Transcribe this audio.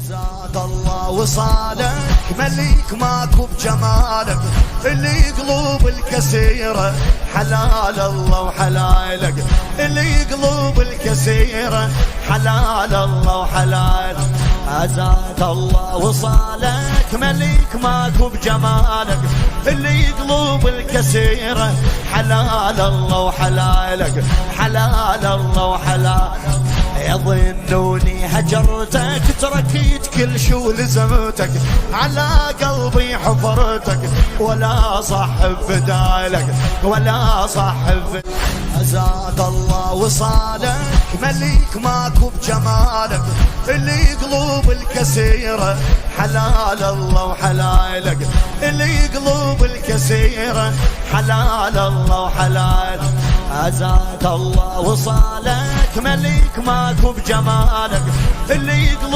زاد الله وصالك مليك ماكو بجمالك، اللي قلوب الكثيرة حلال الله وحلالك، اللي قلوب الكثيرة حلال الله وحلال. زاد الله وصالك مليك ماكو بجمالك، اللي قلوب الكثيرة حلال الله وحلالك، حلال الله وحلالك. يظنوني هجرتك تركيت كل شو لزمتك، على قلبي حفرتك ولا صاحب فدالك، ولا صاحب. زاد الله وصالك مليك ماكو بجمالك، اللي قلوب الكثيرة حلال الله وحلالك، اللي قلوب الكثيرة حلال الله وحلال. زاد الله وصالك مليك ماكو بجمالك، اللي قلوب